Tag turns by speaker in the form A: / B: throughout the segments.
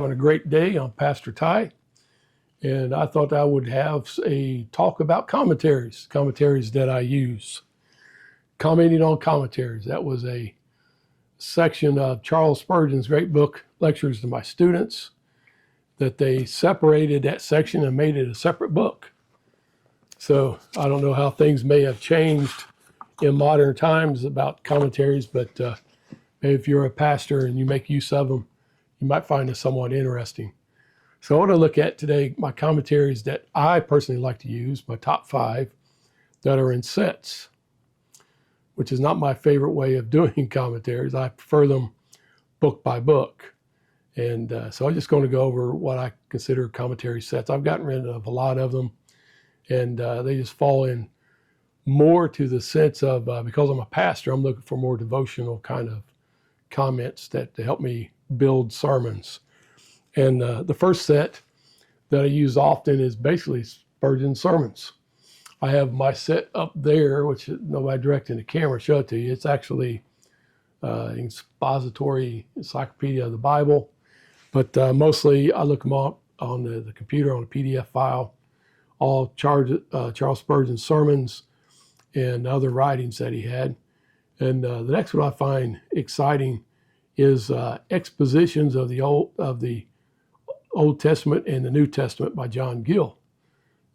A: On a great day. I'm Pastor Ty, and I thought I would have a talk about commentaries that I use. Commenting on commentaries. That was a section of Charles Spurgeon's great book, Lectures to My Students, that they separated that section and made it a separate book. So I don't know how things may have changed in modern times about commentaries, but if you're a pastor and you make use of them, you might find it somewhat interesting. So I want to look at today my commentaries that I personally like to use, my top 5 that are in sets, which is not my favorite way of doing commentaries. I prefer them book by book. And so I'm just going to go over what I consider commentary sets. I've gotten rid of a lot of them, and they just fall in more to the sense of, because I'm a pastor, I'm looking for more devotional kind of comments to help me build sermons. And the first set that I use often is basically Spurgeon's sermons. I have my set up there, which nobody directing the camera show it to you. It's actually expository encyclopedia of the Bible, but mostly I look them up on the computer on a PDF file, all Charles Spurgeon's sermons and other writings that he had. And the next one I find exciting is expositions of the Old Testament and the New Testament by John Gill.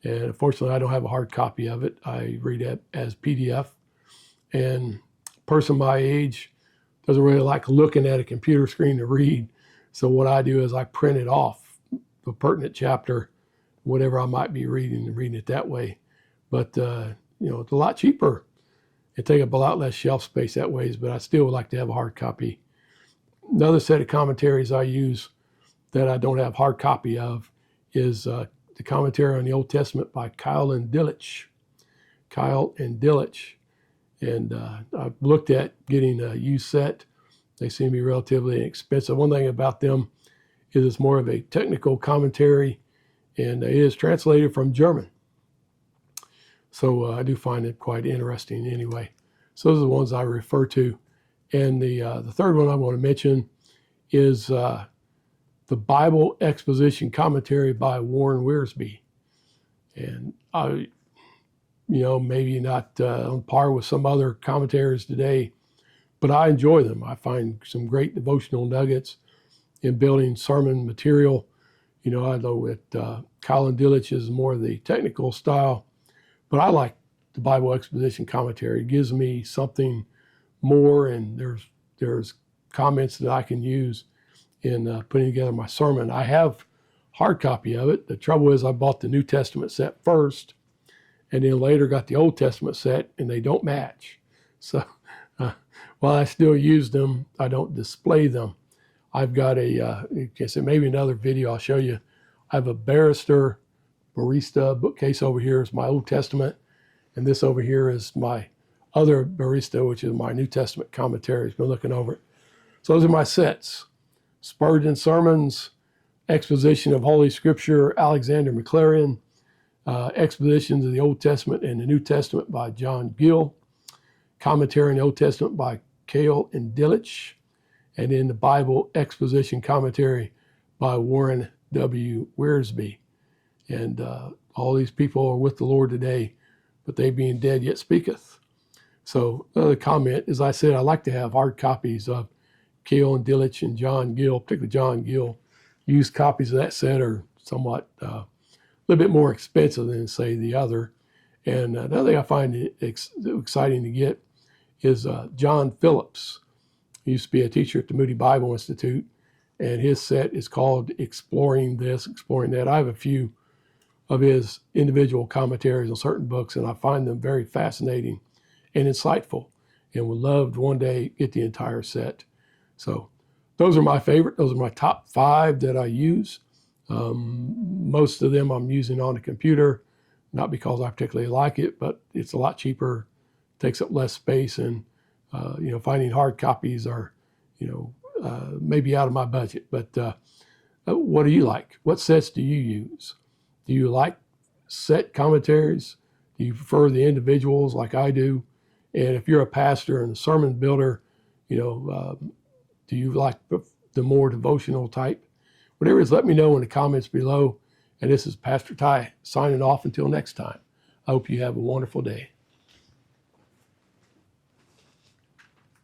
A: And unfortunately, I don't have a hard copy of it. I read it as PDF. And a person my age doesn't really like looking at a computer screen to read. So what I do is I print it off, the pertinent chapter, whatever I might be reading, and reading it that way. But, it's a lot cheaper. It takes up a lot less shelf space that way, but I still would like to have a hard copy. Another set of commentaries I use that I don't have hard copy of is the commentary on the Old Testament by Keil and Delitzsch. And I've looked at getting a used set. They seem to be relatively inexpensive. One thing about them is it's more of a technical commentary, and it is translated from German. So I do find it quite interesting anyway. So those are the ones I refer to. And the third one I want to mention is the Bible Exposition Commentary by Warren Wiersbe. And I, maybe not on par with some other commentaries today, but I enjoy them. I find some great devotional nuggets in building sermon material. I know that Keil and Delitzsch is more of the technical style, but I like the Bible Exposition Commentary. It gives me something more, and there's comments that I can use in putting together my sermon. I have hard copy of it. The trouble is I bought the New Testament set first, and then later got the Old Testament set, and they don't match. So while I still use them, I don't display them. I've got maybe another video I'll show you. I have a Barrister bookcase over here is my Old Testament, and this over here is my other Barrister, which is my New Testament commentaries. Been looking over it. So those are my sets. Spurgeon sermons, exposition of Holy Scripture, Alexander McLaren, expositions of the Old Testament and the New Testament by John Gill, commentary on the Old Testament by Keil and Delitzsch, and then the Bible Exposition Commentary by Warren W. Wiersbe. And all these people are with the Lord today, but they being dead yet speaketh. So another comment, as I said, I like to have hard copies of Keil and Delitzsch and John Gill, particularly John Gill. Used copies of that set are somewhat a little bit more expensive than, say, the other. And another thing I find exciting to get is John Phillips. He used to be a teacher at the Moody Bible Institute, and his set is called Exploring This, Exploring That. I have a few of his individual commentaries on certain books, and I find them very fascinating and insightful, and would love to one day get the entire set. So those are my favorite. Those are my top 5 that I use. Most of them I'm using on the computer, not because I particularly like it, but it's a lot cheaper, takes up less space, and finding hard copies are, maybe out of my budget. But what do you like? What sets do you use? Do you like set commentaries? Do you prefer the individuals like I do? And if you're a pastor and a sermon builder, do you like the more devotional type? Whatever it is, let me know in the comments below. And this is Pastor Ty signing off until next time. I hope you have a wonderful day.